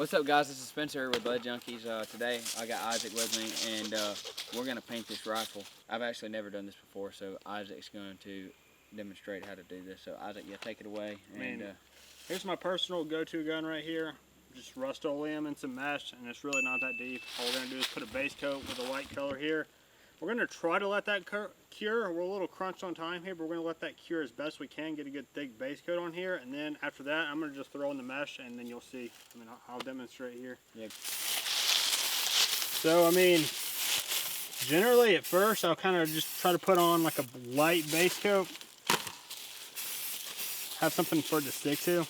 What's up, guys? This is Spencer with Bud Junkies. Today I got Isaac with me, and we're going to paint this rifle. I've actually never done this before, so Isaac's going to demonstrate how to do this. So Isaac, yeah, take it away. Here's my personal go-to gun right here. Just Rust-Oleum and some mesh, and it's really not that deep. All we're going to do is put a base coat with a white color here. We're going to try to let that cure. We're a little crunched on time here, but we're going to let that cure as best we can, get a good thick base coat on here, and then after that, I'm going to just throw in the mesh, and then you'll see. I mean, I'll demonstrate here. Yep. So, I mean, generally at first, I'll kind of just try to put on like a light base coat. Have something for it to stick to.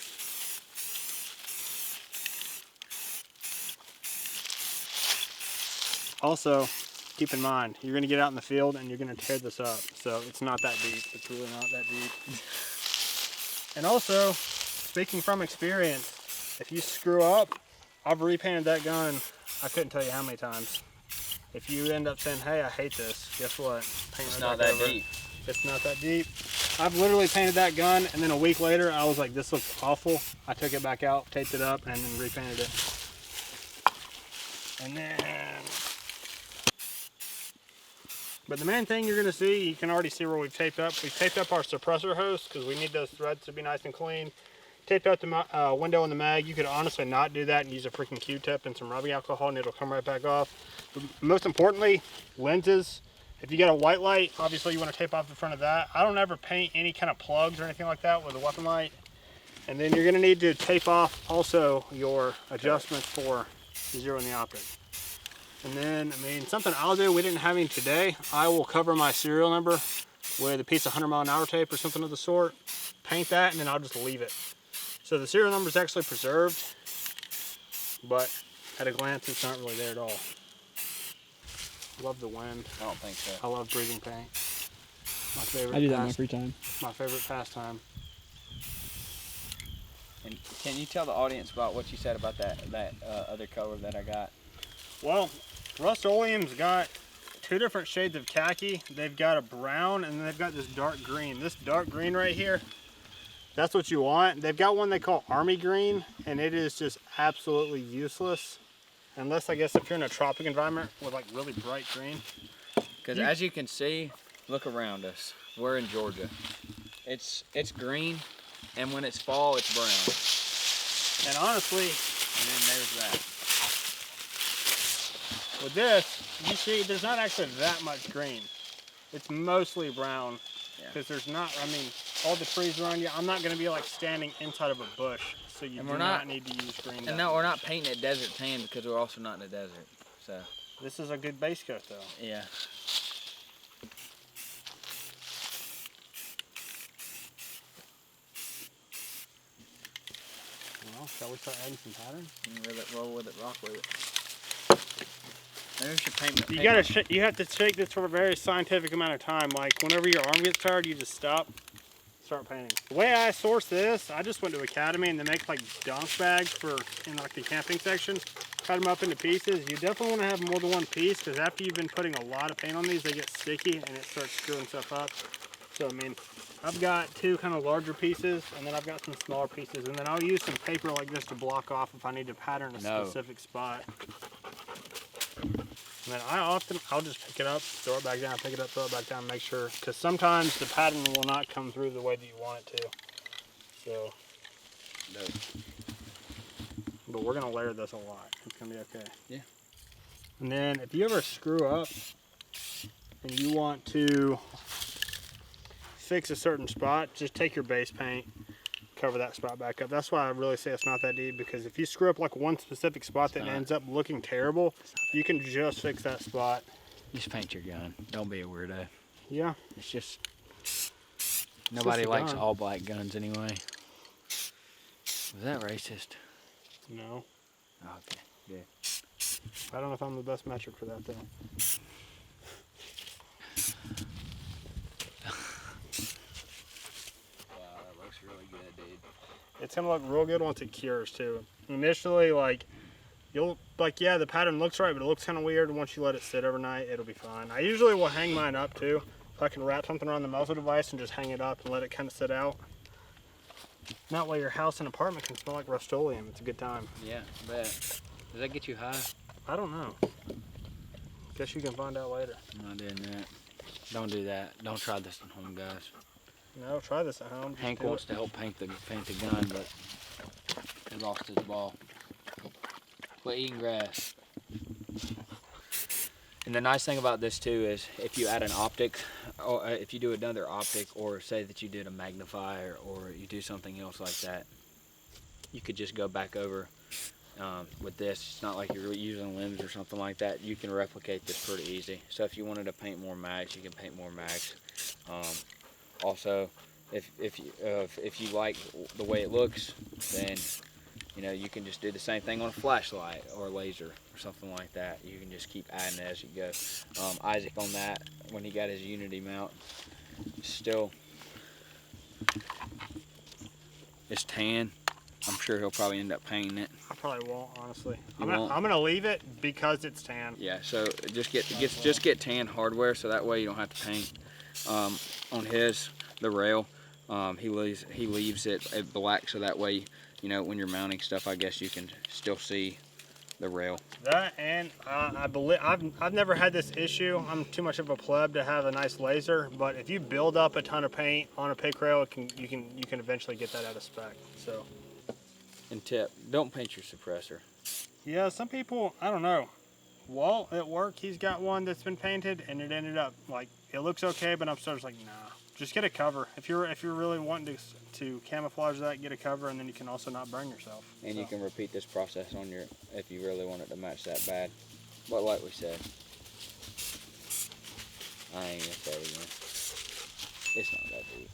Also, keep in mind, you're going to get out in the field and you're going to tear this up. So it's not that deep. It's really not that deep. And also, speaking from experience, if you screw up, I've repainted that gun, I couldn't tell you how many times. If you end up saying, hey, I hate this, guess what? Paint It's right not back that over. deep. It's not that deep. I've literally painted that gun, and then a week later, I was like, this looks awful. I took it back out, taped it up, and then repainted it. And then... But the main thing you're going to see, you can already see where we've taped up. We've taped up our suppressor hose because we need those threads to be nice and clean. Taped out the window in the mag. You could honestly not do that and use a freaking Q-tip and some rubbing alcohol and it'll come right back off. But most importantly, lenses. If you got a white light, obviously you want to tape off the front of that. I don't ever paint any kind of plugs or anything like that with a weapon light. And then you're going to need to tape off also your adjustments for zeroing the optic. And then, I mean, something I'll do, we didn't have any today, I will cover my serial number with a piece of 100-mile-an-hour tape or something of the sort, paint that, and then I'll just leave it. So the serial number is actually preserved, but at a glance, it's not really there at all. Love the wind. I don't think so. I love breathing paint. My favorite. I do that in my free time. My favorite pastime. And can you tell the audience about what you said about that other color that I got? Well, Rust-Oleum's got two different shades of khaki. They've got a brown and then they've got this dark green. This dark green right here, that's what you want. They've got one they call Army Green, and it is just absolutely useless. Unless, I guess, if you're in a tropic environment with like really bright green. Because as you can see, look around us. We're in Georgia. It's green, and when it's fall, it's brown. And honestly, And then there's that. with this, you see there's not actually that much green. It's mostly brown. Because there's not, I mean, all the trees around you, I'm not going to be like standing inside of a bush. So you do not need to use green. And no, we're not painting it desert tan because we're also not in the desert. So this is a good base coat though. yeah. Well, shall we start adding some pattern? Roll with it, rock with it. Maybe we should paint. You have to shake this for a very scientific amount of time. Like whenever your arm gets tired, you just stop, start painting. The way I source this, I just went to Academy and they make like dunk bags for in like the camping section. Cut them up into pieces. You definitely want to have more than one piece because after you've been putting a lot of paint on these, they get sticky and it starts screwing stuff up. So I mean, I've got two kind of larger pieces and then I've got some smaller pieces, and then I'll use some paper like this to block off if I need to pattern a specific spot. And then I'll just pick it up, throw it back down, pick it up, throw it back down, make sure, because sometimes the pattern will not come through the way that you want it to. So, but we're gonna layer this a lot. It's gonna be okay. Yeah. And then if you ever screw up and you want to fix a certain spot, just take your base paint, cover that spot back up. That's why I really say it's not that deep, because if you screw up like one specific spot that ends up looking terrible, you can just fix that spot. Just paint your gun. Don't be a weirdo. Yeah. It's just nobody likes all black guns anyway. Was that racist? No. Oh, okay. Good. I don't know if I'm the best metric for that though. Wow, that looks really good, dude. It's gonna look real good once it cures too. Initially, like, yeah, the pattern looks right, but it looks kind of weird. Once you let it sit overnight, it'll be fine. I usually will hang mine up too. If I can wrap something around the muzzle device and just hang it up and let it kind of sit out. That way your house and apartment can smell like Rust-Oleum. It's a good time. Yeah, bet. Does that get you high? I don't know. Guess you can find out later. I'm not doing that. Don't do that. Don't try this at home, guys. No, try this at home. Hank wants to help paint the gun, but he lost his ball. Quit eating grass. And the nice thing about this too is if you add an optic, or if you do another optic, or say that you did a magnifier, or you do something else like that, you could just go back over with this. It's not like you're using limbs or something like that. You can replicate this pretty easy. So if you wanted to paint more mags, you can paint more mags. Also, if you like the way it looks, then you can just do the same thing on a flashlight or a laser or something like that. You can just keep adding it as you go. Isaac on that, when he got his Unity mount, still it's tan. I'm sure he'll probably end up painting it. I probably won't, honestly. You I'm won't? gonna leave it because it's tan. Yeah, so just get tan hardware, so that way you don't have to paint. On the rail, he leaves it black, so that way when you're mounting stuff, I guess you can still see the rail. That, and I believe I've never had this issue. I'm too much of a pleb to have a nice laser, but if you build up a ton of paint on a pick rail, you can eventually get that out of spec. So. And tip, don't paint your suppressor. Yeah, some people, I don't know. Walt at work, he's got one that's been painted, and it ended up like it looks okay, but I'm sort of like, nah. Just get a cover. If you're really wanting to camouflage that, get a cover, and then you can also not burn yourself. And you can repeat this process on if you really want it to match that bad. But like we said, I ain't gonna say it again. It's not that deep.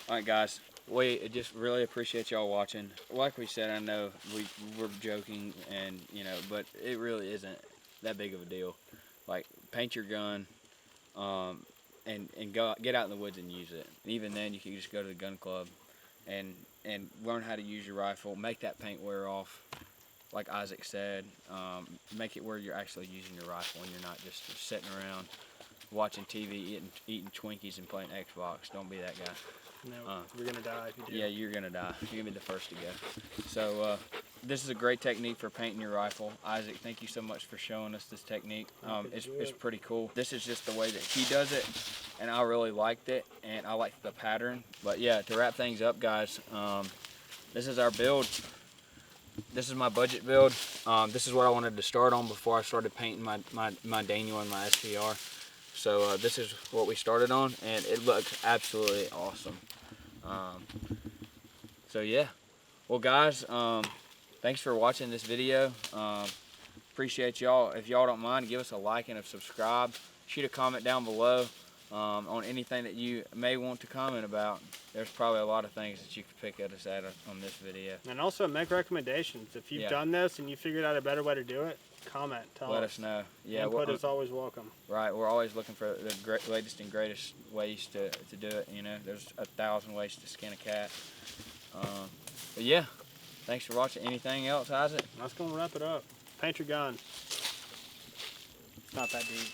Alright guys, we just really appreciate y'all watching. Like we said, I know we're joking and but it really isn't that big of a deal. Like, paint your gun and go get out in the woods and use it. And even then, you can just go to the gun club and learn how to use your rifle. Make that paint wear off, like Isaac said. Make it where you're actually using your rifle and you're not just sitting around watching TV, eating Twinkies and playing Xbox. Don't be that guy. No, you're gonna die if you do. Yeah, you're gonna die. You're gonna be the first to go. So this is a great technique for painting your rifle. Isaac, thank you so much for showing us this technique. It's pretty cool. This is just the way that he does it, and I really liked it, and I liked the pattern. But yeah, to wrap things up, guys, this is our build. This is my budget build. This is what I wanted to start on before I started painting my Daniel and my SPR. So this is what we started on, and it looks absolutely awesome. So yeah, well guys, thanks for watching this video. Appreciate y'all. If y'all don't mind, give us a like and a subscribe. Shoot a comment down below on anything that you may want to comment about. There's probably a lot of things that you could pick at us at on this video. And also make recommendations. If you've done this and you figured out a better way to do it, comment. Let us know. Yeah, input is always welcome. Right, we're always looking for the latest and greatest ways to do it. There's 1,000 ways to skin a cat. But yeah, thanks for watching. Anything else, Isaac? That's gonna wrap it up. Paint your gun. It's not that deep.